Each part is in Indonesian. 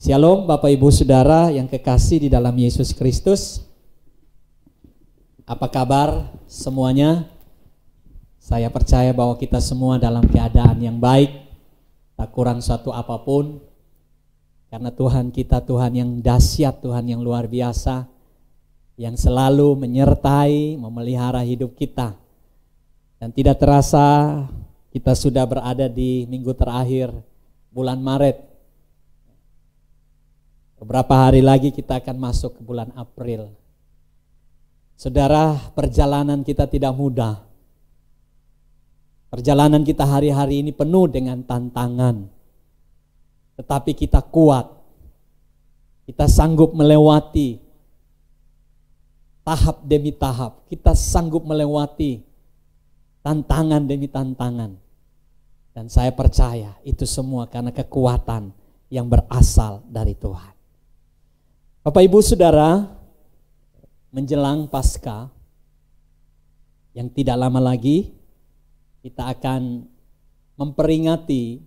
Shalom Bapak Ibu Saudara yang kekasih di dalam Yesus Kristus. Apa kabar semuanya? Saya percaya bahwa kita semua dalam keadaan yang baik, tak kurang suatu apapun. Karena Tuhan kita Tuhan yang dahsyat, Tuhan yang luar biasa, yang selalu menyertai, memelihara hidup kita. Dan tidak terasa kita sudah berada di minggu terakhir bulan Maret. Beberapa hari lagi kita akan masuk ke bulan April. Saudara, perjalanan kita tidak mudah. Perjalanan kita hari-hari ini penuh dengan tantangan. Tetapi kita kuat. Kita sanggup melewati tahap demi tahap. Kita sanggup melewati tantangan demi tantangan. Dan saya percaya itu semua karena kekuatan yang berasal dari Tuhan. Bapak Ibu Saudara, menjelang Paskah yang tidak lama lagi kita akan memperingati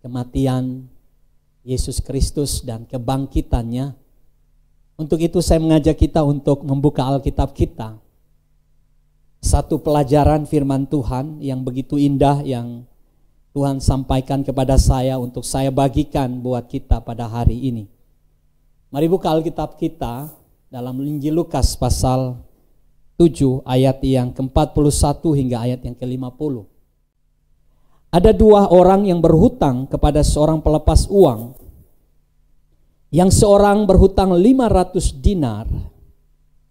kematian Yesus Kristus dan kebangkitannya. Untuk itu saya mengajak kita untuk membuka Alkitab kita. Satu pelajaran firman Tuhan yang begitu indah yang Tuhan sampaikan kepada saya untuk saya bagikan buat kita pada hari ini. Mari buka Alkitab kita dalam Injil Lukas pasal 7 ayat yang ke-41 hingga ayat yang ke-50. Ada dua orang yang berhutang kepada seorang pelepas uang. Yang seorang berhutang 500 dinar,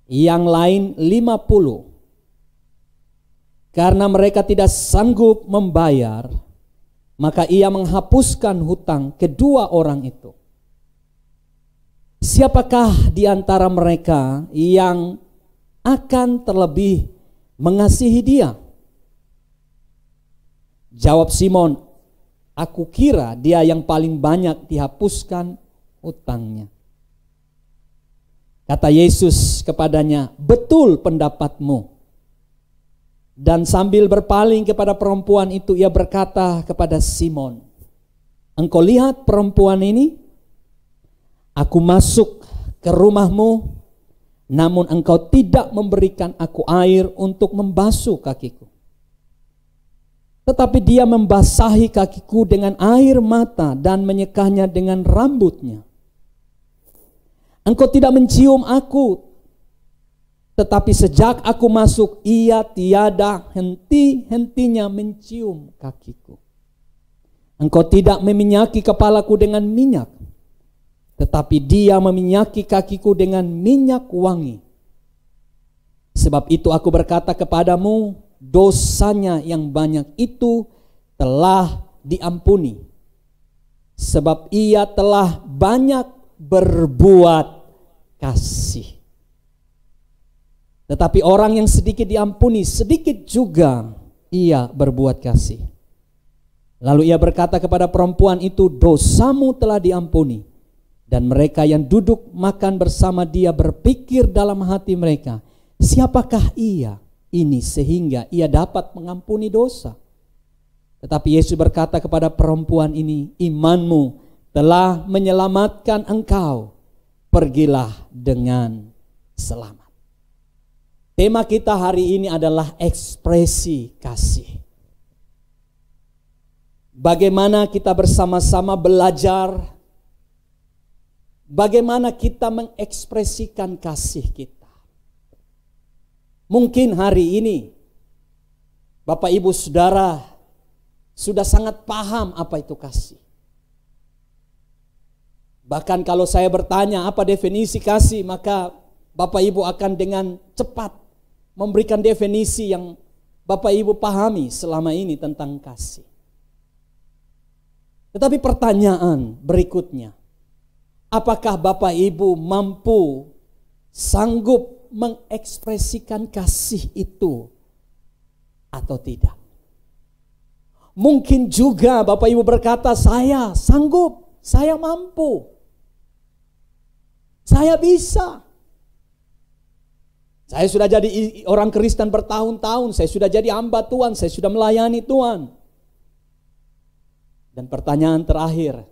yang lain 50. Karena mereka tidak sanggup membayar, maka ia menghapuskan hutang kedua orang itu. Siapakah di antara mereka yang akan terlebih mengasihi dia? Jawab Simon, aku kira dia yang paling banyak dihapuskan hutangnya. Kata Yesus kepadanya, betul pendapatmu. Dan sambil berpaling kepada perempuan itu, ia berkata kepada Simon, engkau lihat perempuan ini? Aku masuk ke rumahmu, namun engkau tidak memberikan aku air untuk membasuh kakiku. Tetapi dia membasahi kakiku dengan air mata dan menyekahnya dengan rambutnya. Engkau tidak mencium aku, tetapi sejak aku masuk, ia tiada henti-hentinya mencium kakiku. Engkau tidak meminyaki kepalaku dengan minyak, tetapi dia meminyaki kakiku dengan minyak wangi. Sebab itu aku berkata kepadamu, dosanya yang banyak itu telah diampuni. Sebab ia telah banyak berbuat kasih. Tetapi orang yang sedikit diampuni, sedikit juga ia berbuat kasih. Lalu ia berkata kepada perempuan itu, dosamu telah diampuni. Dan mereka yang duduk makan bersama dia berpikir dalam hati mereka, siapakah ia ini sehingga ia dapat mengampuni dosa? Tetapi Yesus berkata kepada perempuan ini, imanmu telah menyelamatkan engkau, pergilah dengan selamat. Tema kita hari ini adalah ekspresi kasih. Bagaimana kita bersama-sama belajar, bagaimana kita mengekspresikan kasih kita. Mungkin hari ini Bapak Ibu Saudara sudah sangat paham apa itu kasih. Bahkan kalau saya bertanya apa definisi kasih, maka Bapak Ibu akan dengan cepat memberikan definisi yang Bapak Ibu pahami selama ini tentang kasih. Tetapi pertanyaan berikutnya, apakah Bapak Ibu mampu, sanggup mengekspresikan kasih itu atau tidak? Mungkin juga Bapak Ibu berkata, saya sanggup, saya mampu, saya bisa. Saya sudah jadi orang Kristen bertahun-tahun, saya sudah jadi hamba Tuhan, saya sudah melayani Tuhan. Dan pertanyaan terakhir,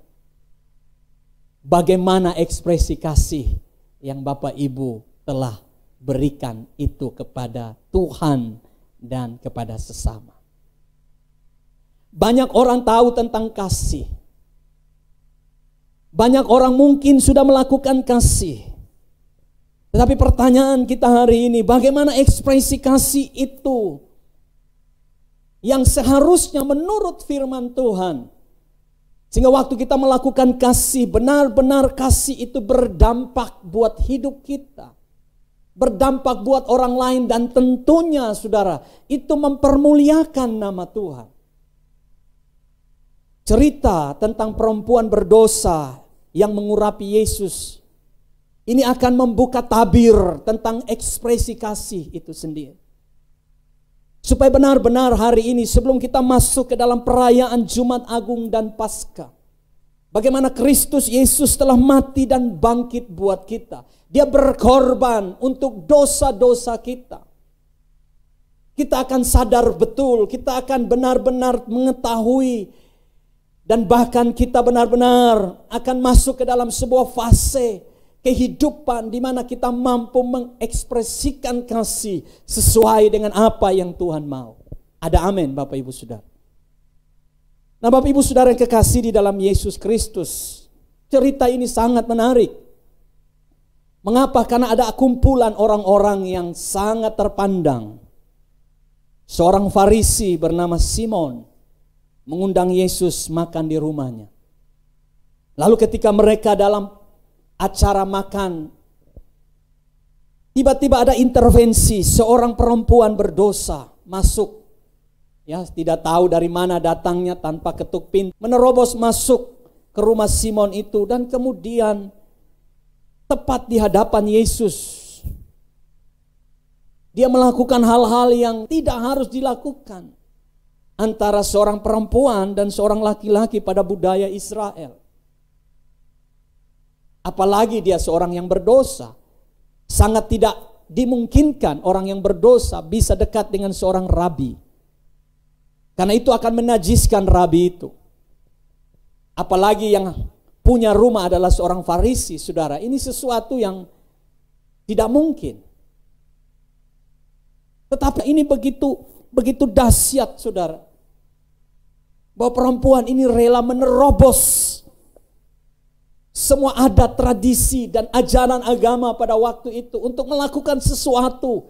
bagaimana ekspresi kasih yang Bapak Ibu telah berikan itu kepada Tuhan dan kepada sesama. Banyak orang tahu tentang kasih. Banyak orang mungkin sudah melakukan kasih. Tetapi pertanyaan kita hari ini, bagaimana ekspresi kasih itu yang seharusnya menurut firman Tuhan, sehingga waktu kita melakukan kasih, benar-benar kasih itu berdampak buat hidup kita, berdampak buat orang lain, dan tentunya saudara, itu mempermuliakan nama Tuhan. Cerita tentang perempuan berdosa yang mengurapi Yesus, ini akan membuka tabir tentang ekspresi kasih itu sendiri. Supaya benar-benar hari ini sebelum kita masuk ke dalam perayaan Jumat Agung dan Paskah, bagaimana Kristus Yesus telah mati dan bangkit buat kita. Dia berkorban untuk dosa-dosa kita. Kita akan sadar betul, kita akan benar-benar mengetahui, dan bahkan kita benar-benar akan masuk ke dalam sebuah fase kehidupan di mana kita mampu mengekspresikan kasih sesuai dengan apa yang Tuhan mau. Ada amin Bapak Ibu Saudara. Nah Bapak Ibu Saudara yang kekasih di dalam Yesus Kristus, cerita ini sangat menarik. Mengapa? Karena ada kumpulan orang-orang yang sangat terpandang. Seorang Farisi bernama Simon mengundang Yesus makan di rumahnya. Lalu ketika mereka dalam acara makan, tiba-tiba ada intervensi, seorang perempuan berdosa masuk. Ya, tidak tahu dari mana datangnya, tanpa ketuk pintu, menerobos masuk ke rumah Simon itu, dan kemudian tepat di hadapan Yesus, dia melakukan hal-hal yang tidak harus dilakukan antara seorang perempuan dan seorang laki-laki pada budaya Israel. Apalagi dia seorang yang berdosa. Sangat tidak dimungkinkan orang yang berdosa bisa dekat dengan seorang rabi, karena itu akan menajiskan rabi itu. Apalagi yang punya rumah adalah seorang Farisi, saudara. Ini sesuatu yang tidak mungkin. Tetapi ini begitu dahsyat, saudara, bahwa perempuan ini rela menerobos semua adat, tradisi, dan ajaran agama pada waktu itu untuk melakukan sesuatu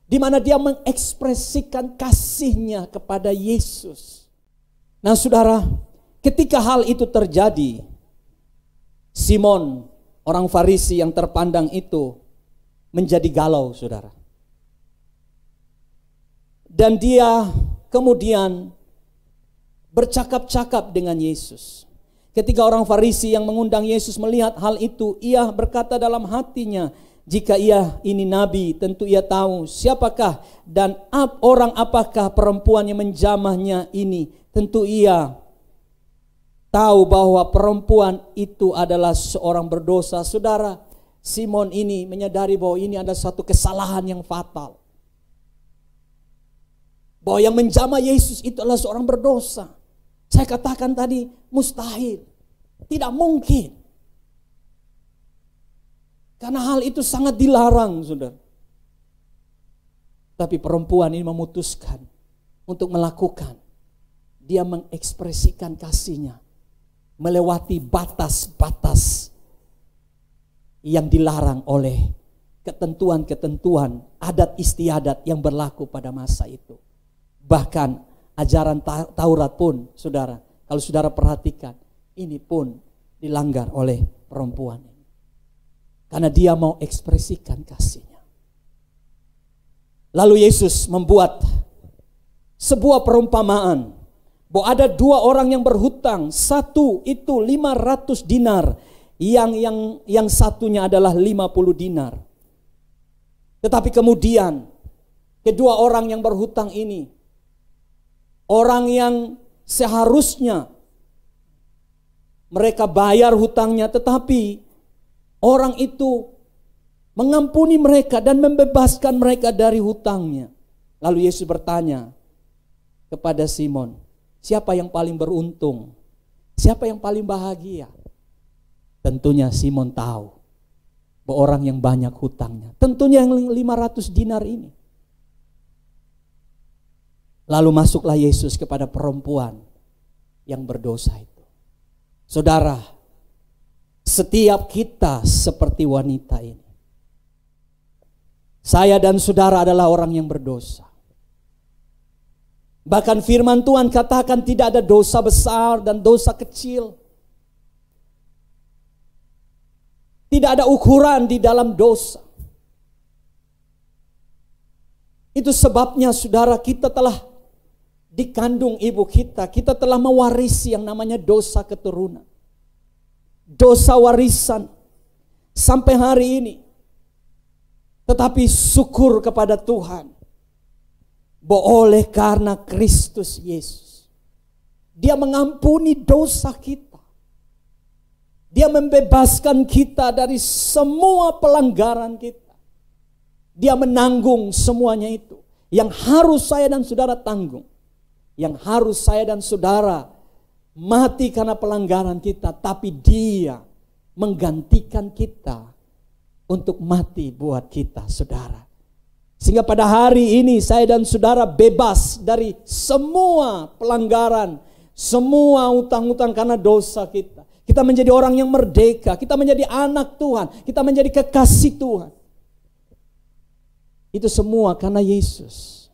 di mana dia mengekspresikan kasihnya kepada Yesus. Nah saudara, ketika hal itu terjadi, Simon, orang Farisi yang terpandang itu, menjadi galau, saudara. Dan dia kemudian bercakap-cakap dengan Yesus. Ketika orang Farisi yang mengundang Yesus melihat hal itu, ia berkata dalam hatinya, jika ia ini nabi, tentu ia tahu siapakah dan orang apakah perempuan yang menjamahnya ini. Tentu ia tahu bahwa perempuan itu adalah seorang berdosa. Saudara, Simon ini menyadari bahwa ini adalah suatu kesalahan yang fatal, bahwa yang menjamah Yesus itu adalah seorang berdosa. Saya katakan tadi, mustahil, tidak mungkin. Karena hal itu sangat dilarang, saudara. Tapi perempuan ini memutuskan untuk melakukan. Dia mengekspresikan kasihnya melewati batas-batas yang dilarang oleh ketentuan-ketentuan adat istiadat yang berlaku pada masa itu. Bahkan ajaran Taurat pun, saudara, kalau saudara perhatikan, ini pun dilanggar oleh perempuan ini. Karena dia mau ekspresikan kasihnya. Lalu Yesus membuat sebuah perumpamaan bahwa ada dua orang yang berhutang. Satu itu 500 dinar, yang satunya adalah 50 dinar. Tetapi kemudian kedua orang yang berhutang ini, orang yang seharusnya mereka bayar hutangnya, tetapi orang itu mengampuni mereka dan membebaskan mereka dari hutangnya. Lalu Yesus bertanya kepada Simon, siapa yang paling beruntung? Siapa yang paling bahagia? Tentunya Simon tahu bahwa orang yang banyak hutangnya. Tentunya yang 500 dinar ini. Lalu masuklah Yesus kepada perempuan yang berdosa itu. Saudara, setiap kita seperti wanita ini. Saya dan saudara adalah orang yang berdosa. Bahkan firman Tuhan katakan tidak ada dosa besar dan dosa kecil. Tidak ada ukuran di dalam dosa. Itu sebabnya saudara, kita telah dikandung ibu kita. Kita telah mewarisi yang namanya dosa keturunan. Dosa warisan. Sampai hari ini. Tetapi syukur kepada Tuhan. Bahwa oleh karena Kristus Yesus. Dia mengampuni dosa kita. Dia membebaskan kita dari semua pelanggaran kita. Dia menanggung semuanya itu. Yang harus saya dan saudara tanggung. Yang harus saya dan saudara mati karena pelanggaran kita. Tapi dia menggantikan kita untuk mati buat kita, saudara. Sehingga pada hari ini saya dan saudara bebas dari semua pelanggaran. Semua utang-utang karena dosa kita. Kita menjadi orang yang merdeka. Kita menjadi anak Tuhan. Kita menjadi kekasih Tuhan. Itu semua karena Yesus.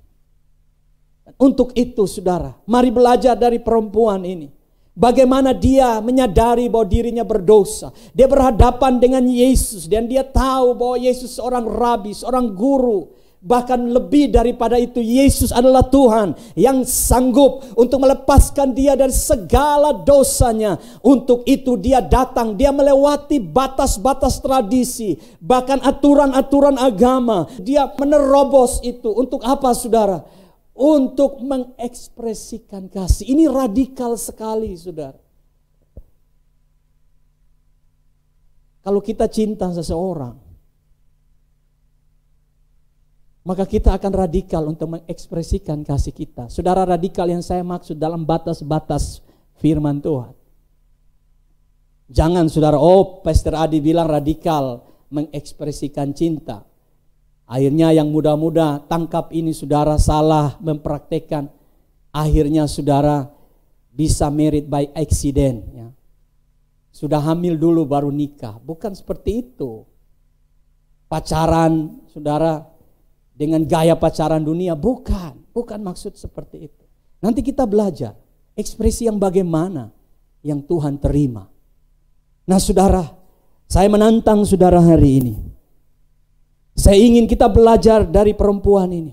Untuk itu saudara, mari belajar dari perempuan ini. Bagaimana dia menyadari bahwa dirinya berdosa. Dia berhadapan dengan Yesus. Dan dia tahu bahwa Yesus seorang rabi, seorang guru. Bahkan lebih daripada itu, Yesus adalah Tuhan yang sanggup untuk melepaskan dia dari segala dosanya. Untuk itu dia datang, dia melewati batas-batas tradisi, bahkan aturan-aturan agama. Dia menerobos itu. Untuk apa saudara? Untuk mengekspresikan kasih. Ini radikal sekali saudara. Kalau kita cinta seseorang, maka kita akan radikal untuk mengekspresikan kasih kita. Saudara, radikal yang saya maksud dalam batas-batas firman Tuhan. Jangan saudara, Pastor Adi bilang radikal mengekspresikan cinta. Akhirnya yang muda-muda tangkap ini saudara salah mempraktekkan. Akhirnya saudara bisa married by accident. Ya. Sudah hamil dulu baru nikah. Bukan seperti itu. Pacaran saudara dengan gaya pacaran dunia, bukan maksud seperti itu. Nanti kita belajar ekspresi yang bagaimana yang Tuhan terima. Nah saudara, saya menantang saudara hari ini. Saya ingin kita belajar dari perempuan ini.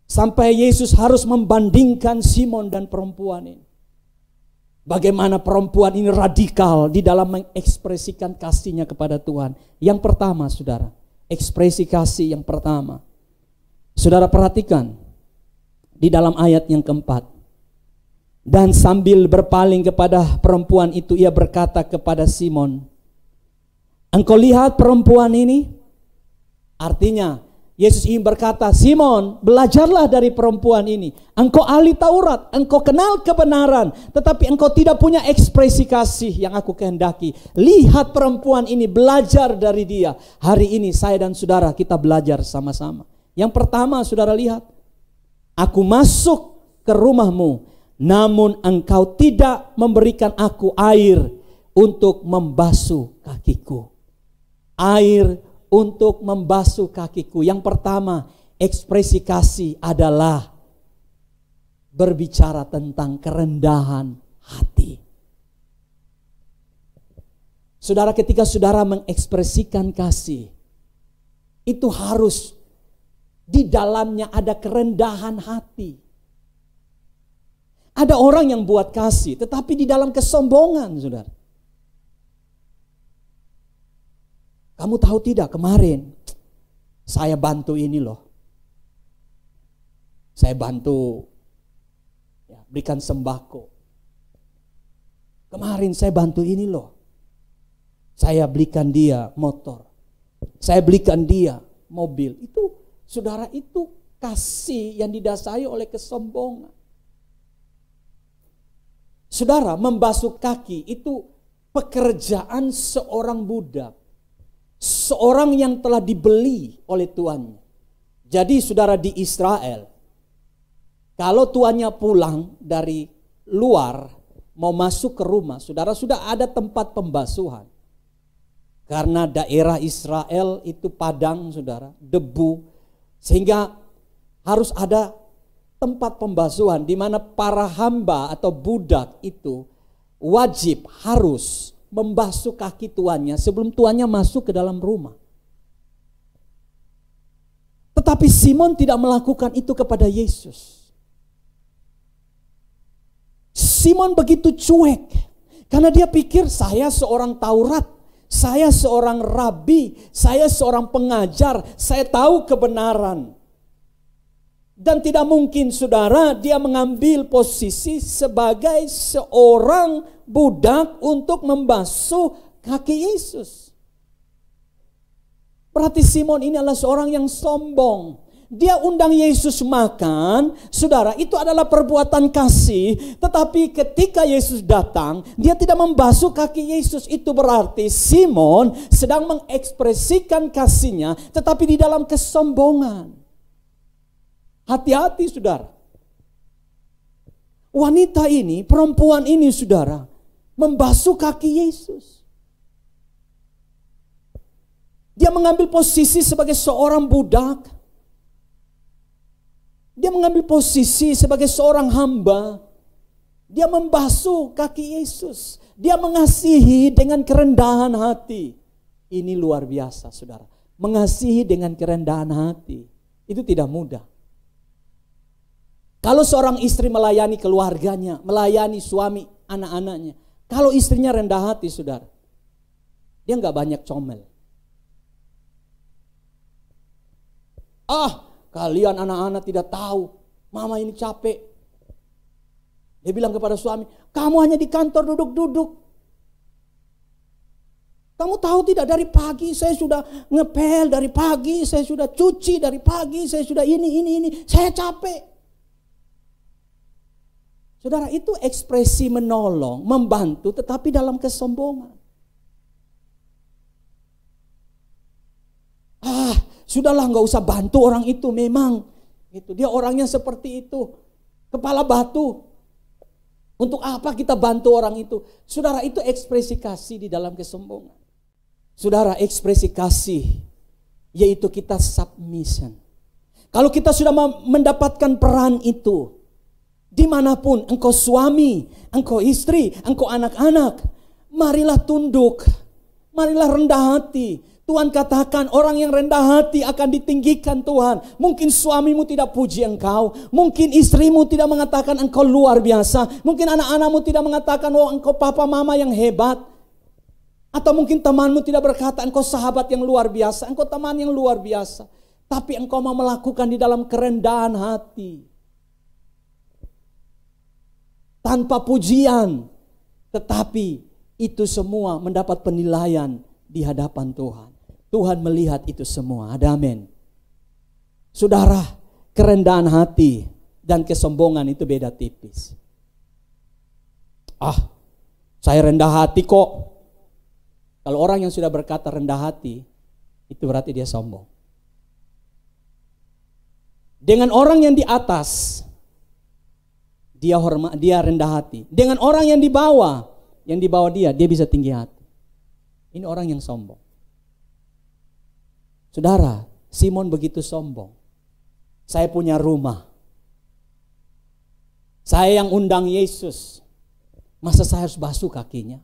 Sampai Yesus harus membandingkan Simon dan perempuan ini. Bagaimana perempuan ini radikal di dalam mengekspresikan kasihnya kepada Tuhan. Yang pertama saudara, ekspresi kasih yang pertama. Saudara perhatikan di dalam ayat yang keempat. Dan sambil berpaling kepada perempuan itu, ia berkata kepada Simon, engkau lihat perempuan ini? Artinya Yesus ingin berkata, Simon, belajarlah dari perempuan ini. Engkau ahli Taurat, engkau kenal kebenaran, tetapi engkau tidak punya ekspresi kasih yang aku kehendaki. Lihat perempuan ini, belajar dari dia. Hari ini saya dan saudara kita belajar sama-sama. Yang pertama saudara lihat, aku masuk ke rumahmu, namun engkau tidak memberikan aku air untuk membasuh kakiku. Air untuk membasuh kakiku. Yang pertama, ekspresi kasih adalah berbicara tentang kerendahan hati. Saudara, ketika saudara mengekspresikan kasih, itu harus di dalamnya ada kerendahan hati. Ada orang yang buat kasih, tetapi di dalam kesombongan, saudara. Kamu tahu tidak, kemarin saya bantu ini loh. Saya bantu ya, berikan sembako. Kemarin saya bantu ini loh. Saya belikan dia motor. Saya belikan dia mobil. Itu saudara, itu kasih yang didasari oleh kesombongan. Saudara, membasuh kaki itu pekerjaan seorang budak, seorang yang telah dibeli oleh tuannya. Jadi saudara, di Israel, kalau tuannya pulang dari luar mau masuk ke rumah, saudara, sudah ada tempat pembasuhan. Karena daerah Israel itu padang, saudara, debu, sehingga harus ada tempat pembasuhan di mana para hamba atau budak itu wajib harus membasuh kaki tuannya sebelum tuannya masuk ke dalam rumah. Tetapi Simon tidak melakukan itu kepada Yesus. Simon begitu cuek karena dia pikir, saya seorang Taurat, saya seorang rabi, saya seorang pengajar, saya tahu kebenaran. Dan tidak mungkin, saudara, dia mengambil posisi sebagai seorang budak untuk membasuh kaki Yesus. Berarti Simon ini adalah seorang yang sombong. Dia undang Yesus makan, saudara, itu adalah perbuatan kasih. Tetapi ketika Yesus datang, dia tidak membasuh kaki Yesus. Itu berarti Simon sedang mengekspresikan kasihnya, tetapi di dalam kesombongan. Hati-hati, saudara. Wanita ini, perempuan ini, saudara, membasuh kaki Yesus. Dia mengambil posisi sebagai seorang budak. Dia mengambil posisi sebagai seorang hamba. Dia membasuh kaki Yesus. Dia mengasihi dengan kerendahan hati. Ini luar biasa, saudara. Mengasihi dengan kerendahan hati. Itu tidak mudah. Kalau seorang istri melayani keluarganya, melayani suami, anak-anaknya. Kalau istrinya rendah hati, saudara, dia nggak banyak comel. Kalian anak-anak tidak tahu, mama ini capek. Dia bilang kepada suami, kamu hanya di kantor duduk-duduk. Kamu tahu tidak, dari pagi saya sudah ngepel, dari pagi saya sudah cuci, dari pagi saya sudah ini. Saya capek. Saudara, itu ekspresi menolong, membantu, tetapi dalam kesombongan. Sudahlah, nggak usah bantu orang itu, memang itu dia orangnya seperti itu, kepala batu. Untuk apa kita bantu orang itu? Saudara, itu ekspresi kasih di dalam kesombongan. Saudara, ekspresi kasih yaitu kita submission. Kalau kita sudah mendapatkan peran itu, dimanapun engkau suami, engkau istri, engkau anak-anak, marilah tunduk, marilah rendah hati. Tuhan katakan orang yang rendah hati akan ditinggikan Tuhan. Mungkin suamimu tidak puji engkau, mungkin istrimu tidak mengatakan engkau luar biasa, mungkin anak-anakmu tidak mengatakan oh engkau papa mama yang hebat, atau mungkin temanmu tidak berkata engkau sahabat yang luar biasa, engkau teman yang luar biasa. Tapi engkau mau melakukan di dalam kerendahan hati, tanpa pujian, tetapi itu semua mendapat penilaian di hadapan Tuhan. Tuhan melihat itu semua. Ada amin. Saudara, kerendahan hati dan kesombongan itu beda tipis. Saya rendah hati kok. Kalau orang yang sudah berkata rendah hati, itu berarti dia sombong. Dengan orang yang di atas, dia rendah hati. Dengan orang yang di bawah dia bisa tinggi hati. Ini orang yang sombong. Saudara, Simon begitu sombong. Saya punya rumah. Saya yang undang Yesus. Masa saya harus basuh kakinya?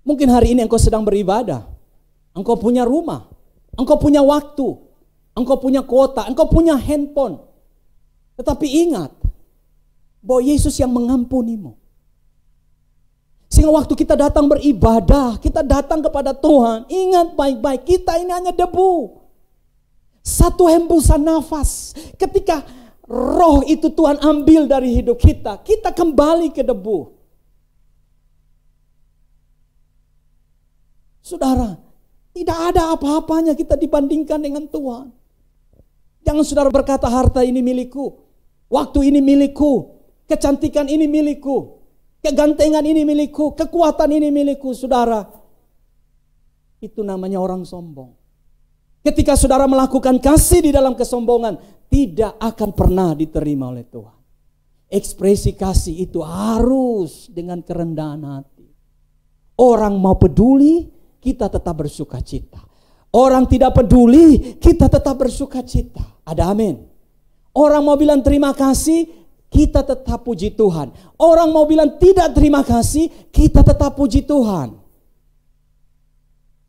Mungkin hari ini engkau sedang beribadah. Engkau punya rumah. Engkau punya waktu. Engkau punya kuota. Engkau punya handphone. Tetapi ingat bahwa Yesus yang mengampunimu. Sehingga waktu kita datang beribadah, kita datang kepada Tuhan, ingat baik-baik, kita ini hanya debu. Satu hembusan nafas, ketika roh itu Tuhan ambil dari hidup kita, kita kembali ke debu. Saudara, tidak ada apa-apanya kita dibandingkan dengan Tuhan. Jangan saudara berkata harta ini milikku, waktu ini milikku, kecantikan ini milikku. kegantengan ini milikku, kekuatan ini milikku, saudara. Itu namanya orang sombong. Ketika saudara melakukan kasih di dalam kesombongan, tidak akan pernah diterima oleh Tuhan. Ekspresi kasih itu harus dengan kerendahan hati. Orang mau peduli, kita tetap bersuka cita. Orang tidak peduli, kita tetap bersuka cita. Ada amin. Orang mau bilang terima kasih, kita tetap puji Tuhan. Orang mau bilang tidak terima kasih, kita tetap puji Tuhan.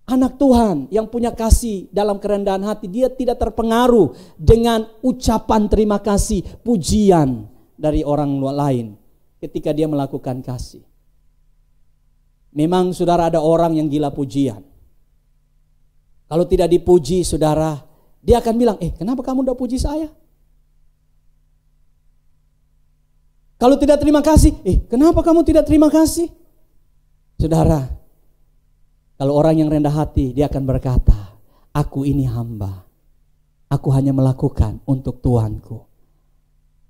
Anak Tuhan yang punya kasih dalam kerendahan hati, dia tidak terpengaruh dengan ucapan terima kasih, pujian dari orang lain ketika dia melakukan kasih. Memang saudara, ada orang yang gila pujian. Kalau tidak dipuji saudara, dia akan bilang, kenapa kamu tidak puji saya? Kalau tidak terima kasih, kenapa kamu tidak terima kasih? Saudara, kalau orang yang rendah hati, dia akan berkata, aku ini hamba. Aku hanya melakukan untuk Tuanku.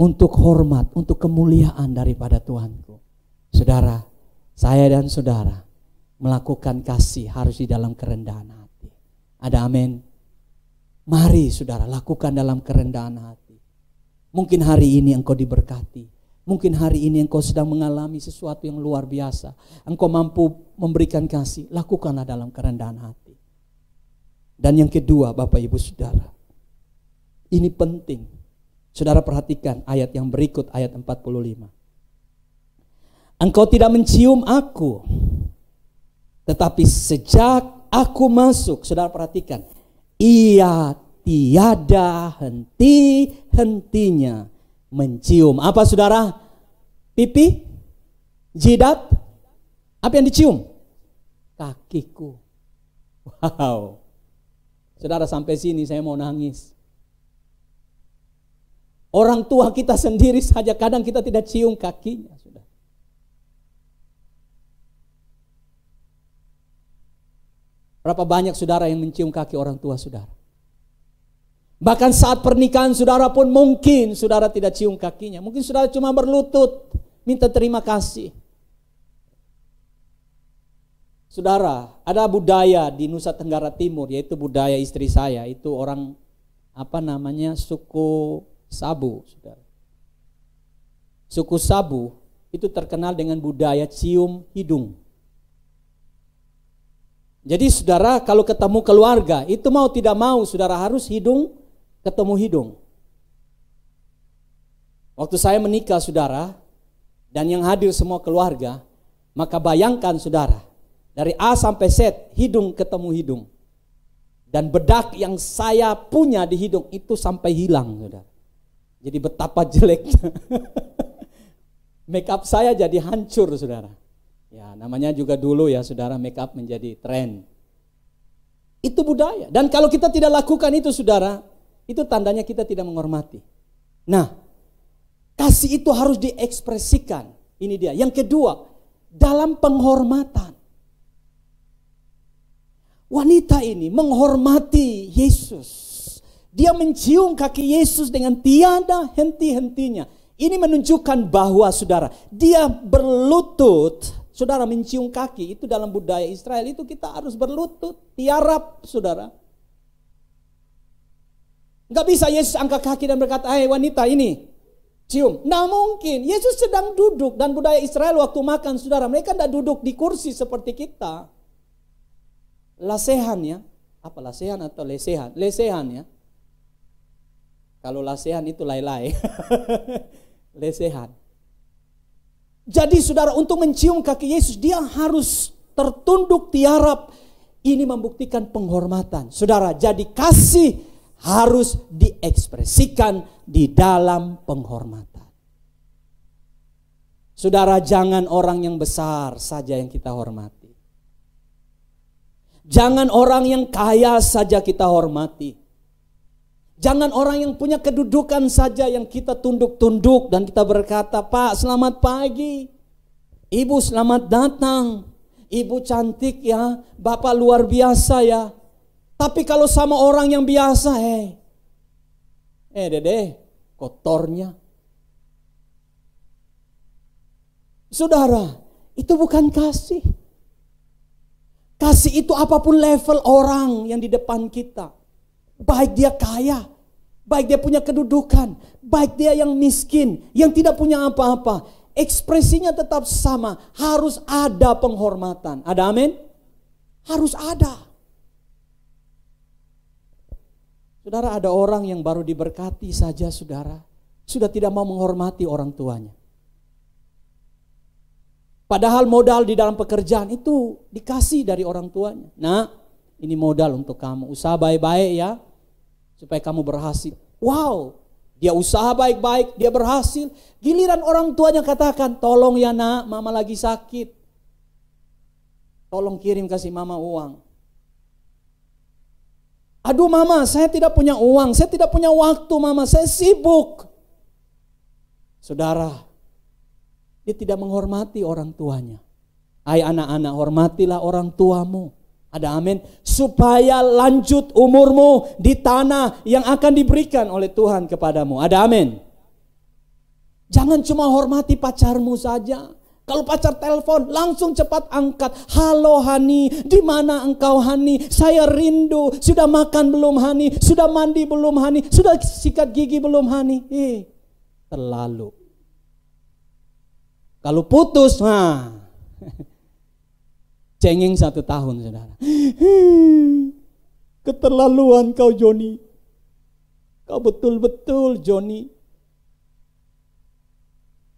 Untuk hormat, untuk kemuliaan daripada Tuanku. Saudara, saya dan saudara melakukan kasih harus di dalam kerendahan hati. Ada amin? Mari saudara, lakukan dalam kerendahan hati. Mungkin hari ini engkau diberkati. Mungkin hari ini engkau sedang mengalami sesuatu yang luar biasa. Engkau mampu memberikan kasih. Lakukanlah dalam kerendahan hati. Dan yang kedua, Bapak Ibu Saudara, ini penting. Saudara perhatikan ayat yang berikut, ayat 45. Engkau tidak mencium aku, tetapi sejak aku masuk, saudara perhatikan, ia tiada henti-hentinya mencium. Apa saudara? Pipi? Jidat? Apa yang dicium? Kakiku. Wow. Saudara, sampai sini saya mau nangis. Orang tua kita sendiri saja kadang kita tidak cium kakinya. Saudara. Berapa banyak saudara yang mencium kaki orang tua saudara? Bahkan saat pernikahan saudara pun mungkin saudara tidak cium kakinya. Mungkin saudara cuma berlutut, minta terima kasih. Saudara, ada budaya di Nusa Tenggara Timur, yaitu budaya istri saya. Itu orang, suku Sabu. Saudara. Suku Sabu itu terkenal dengan budaya cium hidung. Jadi saudara, kalau ketemu keluarga, itu mau tidak mau saudara harus hidung ketemu hidung. Waktu saya menikah saudara, dan yang hadir semua keluarga, maka bayangkan saudara, dari A sampai Z, hidung ketemu hidung. Dan bedak yang saya punya di hidung itu sampai hilang saudara. Jadi betapa jeleknya. Make up saya jadi hancur saudara. Ya namanya juga dulu ya saudara, make up menjadi tren. Itu budaya. Dan kalau kita tidak lakukan itu saudara, itu tandanya kita tidak menghormati. Nah, kasih itu harus diekspresikan. Ini dia. Yang kedua, dalam penghormatan. Wanita ini menghormati Yesus. Dia mencium kaki Yesus dengan tiada henti-hentinya. Ini menunjukkan bahwa saudara, dia berlutut. Saudara mencium kaki, itu dalam budaya Israel itu kita harus berlutut, tiarap saudara. Gak bisa Yesus angkat kaki dan berkata, wanita ini, cium. Nah mungkin, Yesus sedang duduk. Dan budaya Israel waktu makan saudara, mereka tidak duduk di kursi seperti kita. Lasehan ya. Apa lasehan atau lesehan? Lesehan ya. Kalau lasehan itu lay-lay. Lesehan. Jadi saudara, untuk mencium kaki Yesus, dia harus tertunduk tiarap. Ini membuktikan penghormatan. Saudara, jadi kasih harus diekspresikan di dalam penghormatan. Saudara, jangan orang yang besar saja yang kita hormati. Jangan orang yang kaya saja kita hormati. Jangan orang yang punya kedudukan saja yang kita tunduk-tunduk dan kita berkata, Pak selamat pagi, Ibu selamat datang, Ibu cantik ya, Bapak luar biasa ya. Tapi kalau sama orang yang biasa, dede, kotornya. Saudara, itu bukan kasih. Kasih itu apapun level orang yang di depan kita. Baik dia kaya, baik dia punya kedudukan, baik dia yang miskin, yang tidak punya apa-apa. Ekspresinya tetap sama. Harus ada penghormatan. Ada amin? Harus ada. Saudara, ada orang yang baru diberkati saja, saudara, sudah tidak mau menghormati orang tuanya. Padahal modal di dalam pekerjaan itu dikasih dari orang tuanya. Nah, ini modal untuk kamu. Usaha baik-baik ya, supaya kamu berhasil. Wow, dia usaha baik-baik, dia berhasil. Giliran orang tuanya katakan, tolong ya nak, mama lagi sakit. Tolong kirim kasih mama uang. Aduh mama, saya tidak punya uang, saya tidak punya waktu mama, saya sibuk. Saudara, dia tidak menghormati orang tuanya. Hai anak-anak, hormatilah orang tuamu. Ada amin. Supaya lanjut umurmu di tanah yang akan diberikan oleh Tuhan kepadamu. Ada amin. Jangan cuma hormati pacarmu saja. Kalau pacar telepon, langsung cepat angkat. Halo Hani, di mana engkau Hani? Saya rindu. Sudah makan belum Hani? Sudah mandi belum Hani? Sudah sikat gigi belum Hani? Terlalu. Kalau putus, cengeng 1 tahun, saudara. Keterlaluan kau Joni. Kau betul-betul Joni.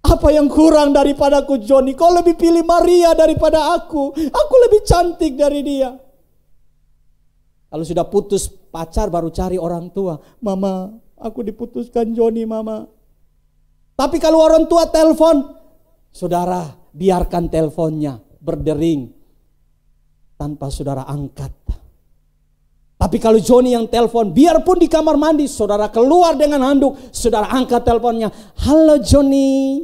Apa yang kurang daripadaku Joni? Kau lebih pilih Maria daripada aku. Aku lebih cantik dari dia. Kalau sudah putus pacar baru cari orang tua. Mama, aku diputuskan Joni mama. Tapi kalau orang tua telepon, saudara biarkan teleponnya berdering tanpa saudara angkat. Tapi kalau Joni yang telepon, biarpun di kamar mandi, saudara keluar dengan handuk, saudara angkat teleponnya. Halo Joni.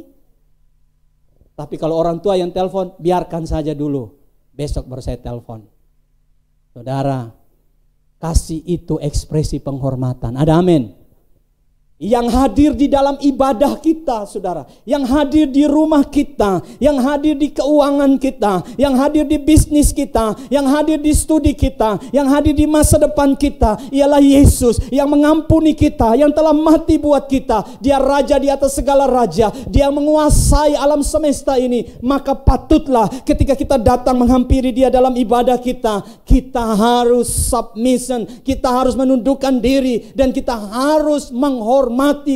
Tapi kalau orang tua yang telepon, biarkan saja dulu. Besok baru saya telepon. Saudara, kasih itu ekspresi penghormatan. Ada amin. Yang hadir di dalam ibadah kita, saudara. Yang hadir di rumah kita. Yang hadir di keuangan kita. Yang hadir di bisnis kita. Yang hadir di studi kita. Yang hadir di masa depan kita. Ialah Yesus yang mengampuni kita. Yang telah mati buat kita. Dia raja di atas segala raja. Dia menguasai alam semesta ini. Maka patutlah ketika kita datang menghampiri dia dalam ibadah kita. Kita harus submission. Kita harus menundukkan diri. Dan kita harus menghormati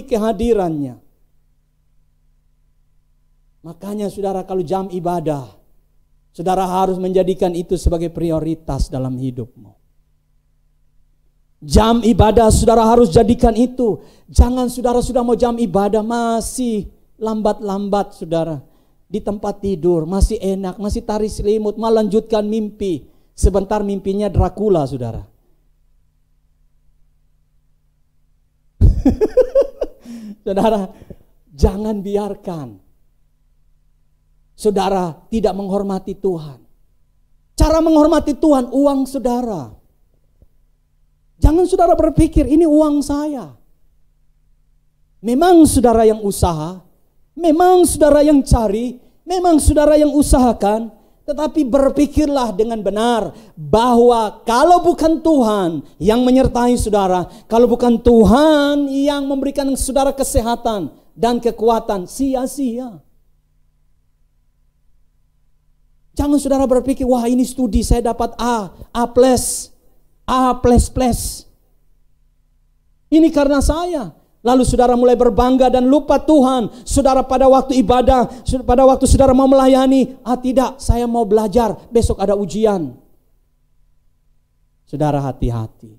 kehadirannya. Makanya saudara, kalau jam ibadah, saudara harus menjadikan itu sebagai prioritas dalam hidupmu. Jam ibadah saudara harus jadikan itu. Jangan saudara sudah mau jam ibadah masih lambat-lambat saudara. Di tempat tidur masih enak, masih tarik selimut, melanjutkan mimpi. Sebentar mimpinya Dracula saudara. Saudara, jangan biarkan saudara tidak menghormati Tuhan. Cara menghormati Tuhan, uang saudara. Jangan saudara berpikir ini uang saya. Memang saudara yang usaha, memang saudara yang cari, memang saudara yang usahakan. Tetapi berpikirlah dengan benar bahwa kalau bukan Tuhan yang menyertai saudara, kalau bukan Tuhan yang memberikan saudara kesehatan dan kekuatan, sia-sia. Jangan saudara berpikir, wah ini studi saya dapat A+. Ini karena saya. Lalu saudara mulai berbangga dan lupa Tuhan. Saudara pada waktu ibadah, pada waktu saudara mau melayani, tidak, saya mau belajar, besok ada ujian. Saudara hati-hati.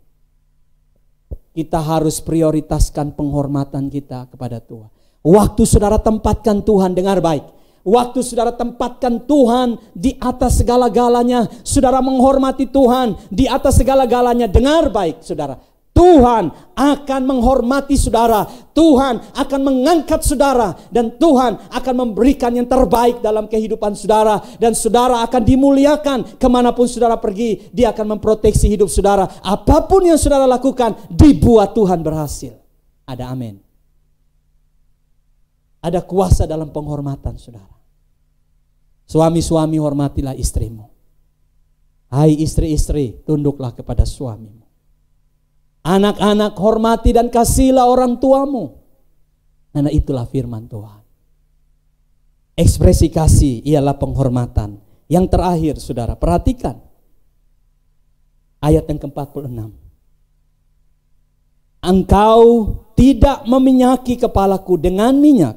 Kita harus prioritaskan penghormatan kita kepada Tuhan. Waktu saudara tempatkan Tuhan, dengar baik. Waktu saudara tempatkan Tuhan di atas segala-galanya, saudara menghormati Tuhan di atas segala-galanya, dengar baik saudara. Tuhan akan menghormati saudara. Tuhan akan mengangkat saudara. Dan Tuhan akan memberikan yang terbaik dalam kehidupan saudara. Dan saudara akan dimuliakan kemanapun saudara pergi. Dia akan memproteksi hidup saudara. Apapun yang saudara lakukan, dibuat Tuhan berhasil. Ada amin. Ada kuasa dalam penghormatan saudara. Suami-suami, hormatilah istrimu. Hai istri-istri, tunduklah kepada suamimu. Anak-anak, hormati dan kasihilah orang tuamu. Karena itulah firman Tuhan. Ekspresi kasih ialah penghormatan. Yang terakhir, saudara, perhatikan ayat yang ke-46. Engkau tidak meminyaki kepalaku dengan minyak,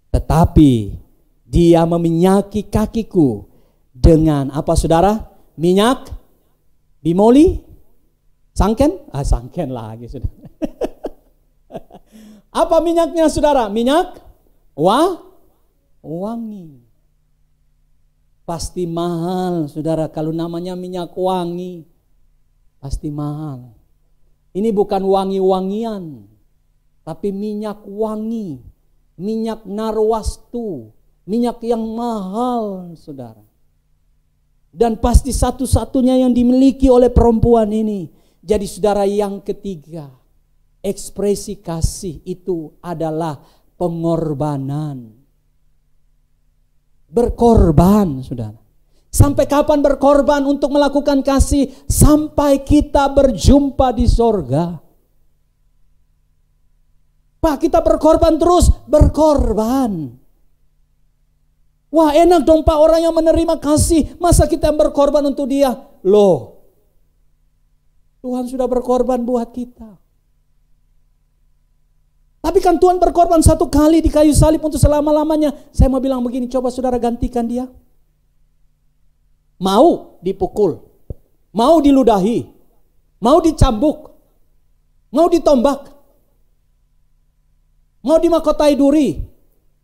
tetapi dia meminyaki kakiku dengan apa, saudara? Minyak bimoli? Sangken? Sangken lagi, saudara. Apa minyaknya, saudara? Minyak wangi. Pasti mahal, saudara. Kalau namanya minyak wangi, pasti mahal. Ini bukan wangi-wangian, tapi minyak wangi, minyak narwastu, minyak yang mahal, saudara. Dan pasti satu-satunya yang dimiliki oleh perempuan ini. Jadi saudara, yang ketiga, ekspresi kasih itu adalah pengorbanan. Berkorban, saudara. Sampai kapan berkorban untuk melakukan kasih? Sampai kita berjumpa di sorga. Pak, kita berkorban terus, berkorban. Wah, enak dong Pak, orang yang menerima kasih, masa kita berkorban untuk dia? Loh, Tuhan sudah berkorban buat kita. Tapi kan Tuhan berkorban satu kali di kayu salib untuk selama-lamanya. Saya mau bilang begini, coba saudara gantikan dia. Mau dipukul, mau diludahi, mau dicambuk, mau ditombak, mau dimahkotai duri,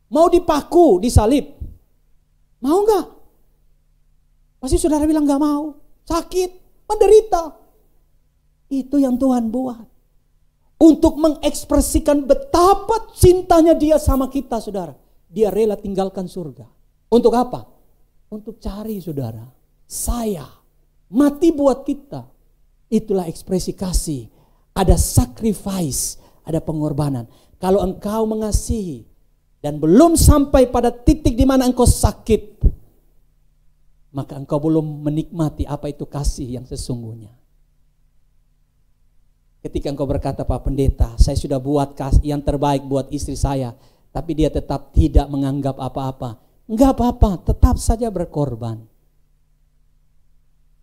mau dipaku, disalib. Mau enggak? Pasti saudara bilang enggak mau. Sakit, menderita. Itu yang Tuhan buat. Untuk mengekspresikan betapa cintanya dia sama kita, saudara. Dia rela tinggalkan surga. Untuk apa? Untuk cari, saudara. Saya mati buat kita. Itulah ekspresi kasih. Ada sacrifice, ada pengorbanan. Kalau engkau mengasihi dan belum sampai pada titik di mana engkau sakit, maka engkau belum menikmati apa itu kasih yang sesungguhnya. Ketika engkau berkata, Pak Pendeta, saya sudah buat yang terbaik buat istri saya, tapi dia tetap tidak menganggap apa-apa. Enggak apa-apa, tetap saja berkorban.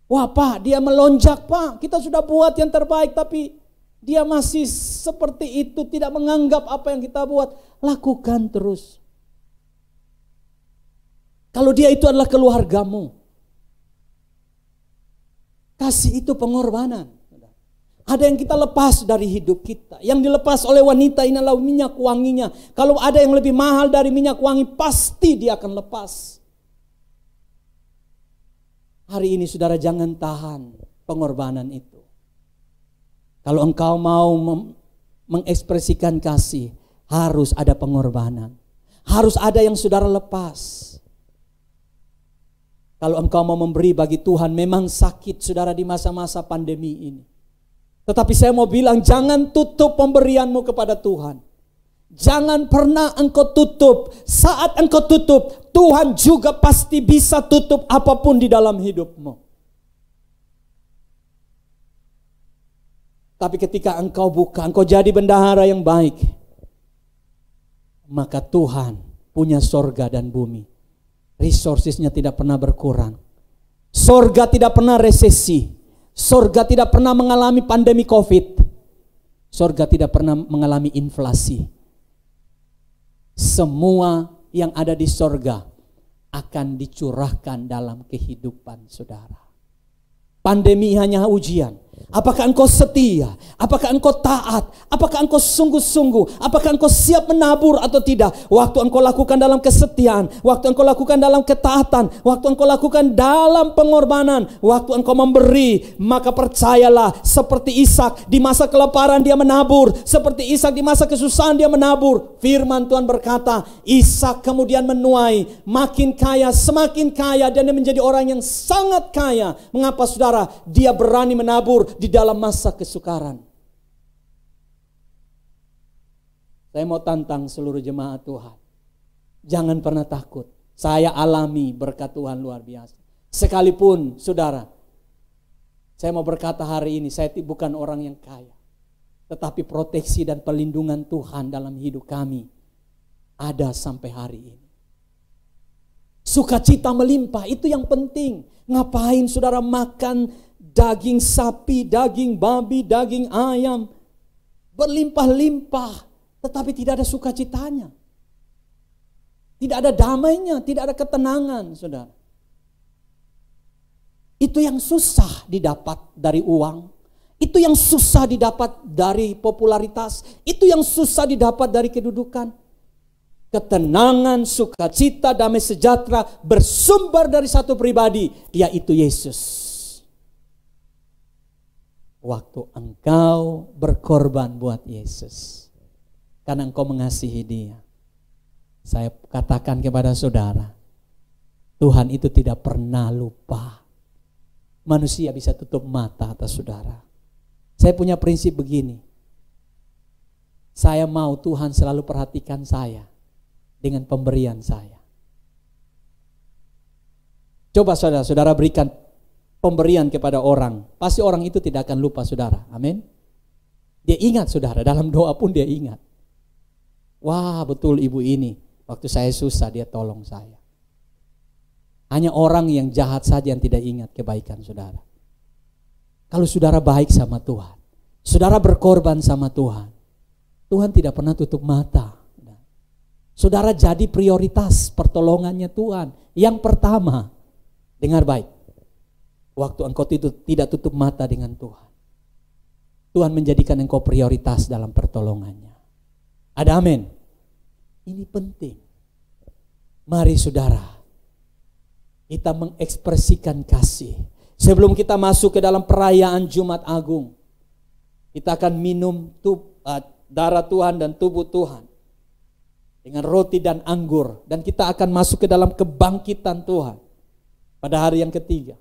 Wah Pak, dia melonjak Pak, kita sudah buat yang terbaik, tapi dia masih seperti itu, tidak menganggap apa yang kita buat. Lakukan terus. Kalau dia itu adalah keluargamu, kasih itu pengorbanan. Ada yang kita lepas dari hidup kita. Yang dilepas oleh wanita ini adalah minyak wanginya. Kalau ada yang lebih mahal dari minyak wangi, pasti dia akan lepas. Hari ini saudara, jangan tahan pengorbanan itu. Kalau engkau mau mengekspresikan kasih, harus ada pengorbanan. Harus ada yang saudara lepas. Kalau engkau mau memberi bagi Tuhan, memang sakit saudara di masa-masa pandemi ini. Tetapi saya mau bilang, jangan tutup pemberianmu kepada Tuhan. Jangan pernah engkau tutup. Saat engkau tutup, Tuhan juga pasti bisa tutup apapun di dalam hidupmu. Tapi ketika engkau buka, engkau jadi bendahara yang baik, maka Tuhan punya sorga dan bumi. Resourcesnya tidak pernah berkurang. Sorga tidak pernah resesi. Sorga tidak pernah mengalami pandemi COVID. Sorga tidak pernah mengalami inflasi. Semua yang ada di sorga akan dicurahkan dalam kehidupan saudara. Pandemi hanya ujian. Apakah engkau setia? Apakah engkau taat? Apakah engkau sungguh-sungguh? Apakah engkau siap menabur atau tidak? Waktu engkau lakukan dalam kesetiaan, waktu engkau lakukan dalam ketaatan, waktu engkau lakukan dalam pengorbanan, waktu engkau memberi, maka percayalah, seperti Ishak di masa kelaparan dia menabur, seperti Ishak di masa kesusahan dia menabur. Firman Tuhan berkata, Ishak kemudian menuai, makin kaya, semakin kaya, dan dia menjadi orang yang sangat kaya. Mengapa saudara? Dia berani menabur di dalam masa kesukaran. Saya mau tantang seluruh jemaat Tuhan. Jangan pernah takut Saya alami berkat Tuhan luar biasa. Sekalipun saudara, saya mau berkata hari ini, saya bukan orang yang kaya. Tetapi proteksi dan perlindungan Tuhan dalam hidup kami ada sampai hari ini. Sukacita melimpah, itu yang penting. Ngapain saudara makan daging sapi, daging babi, daging ayam, berlimpah-limpah, tetapi tidak ada sukacitanya. Tidak ada damainya, tidak ada ketenangan, saudara. Itu yang susah didapat dari uang. Itu yang susah didapat dari popularitas. Itu yang susah didapat dari kedudukan. Ketenangan, sukacita, damai sejahtera bersumber dari satu pribadi, yaitu Yesus. Waktu engkau berkorban buat Yesus, karena engkau mengasihi Dia. Saya katakan kepada saudara, Tuhan itu tidak pernah lupa. Manusia bisa tutup mata atas saudara. Saya punya prinsip begini. Saya mau Tuhan selalu perhatikan saya dengan pemberian saya. Coba saudara berikan pemberian kepada orang. Pasti orang itu tidak akan lupa saudara. Amin. Dia ingat saudara, dalam doa pun dia ingat. Wah, betul ibu ini. Waktu saya susah dia tolong saya. Hanya orang yang jahat saja yang tidak ingat kebaikan saudara. Kalau saudara baik sama Tuhan, saudara berkorban sama Tuhan, Tuhan tidak pernah tutup mata. Saudara jadi prioritas pertolongannya Tuhan. Yang pertama, dengar baik. Waktu engkau tidak tutup mata dengan Tuhan, Tuhan menjadikan engkau prioritas dalam pertolongannya. Ada amin? Ini penting. Mari saudara, kita mengekspresikan kasih. Sebelum kita masuk ke dalam perayaan Jumat Agung, kita akan minum darah Tuhan dan tubuh Tuhan dengan roti dan anggur. Dan kita akan masuk ke dalam kebangkitan Tuhan pada hari yang ketiga.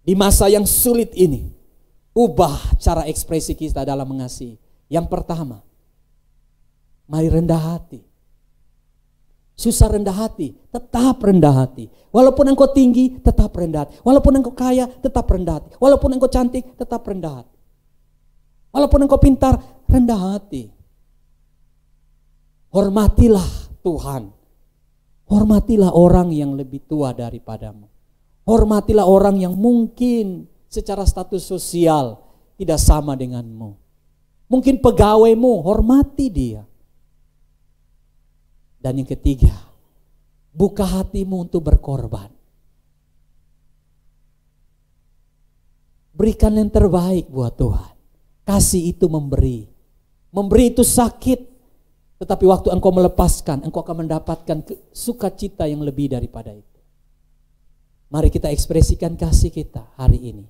Di masa yang sulit ini, ubah cara ekspresi kita dalam mengasihi. Yang pertama, mari rendah hati. Susah rendah hati, tetap rendah hati. Walaupun engkau tinggi, tetap rendah hati. Walaupun engkau kaya, tetap rendah hati. Walaupun engkau cantik, tetap rendah hati. Walaupun engkau pintar, rendah hati. Hormatilah Tuhan. Hormatilah orang yang lebih tua daripadamu. Hormatilah orang yang mungkin secara status sosial tidak sama denganmu. Mungkin pegawaimu, hormati dia. Dan yang ketiga, buka hatimu untuk berkorban. Berikan yang terbaik buat Tuhan. Kasih itu memberi. Memberi itu sakit. Tetapi waktu engkau melepaskan, engkau akan mendapatkan sukacita yang lebih daripada itu. Mari kita ekspresikan kasih kita hari ini.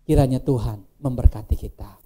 Kiranya Tuhan memberkati kita.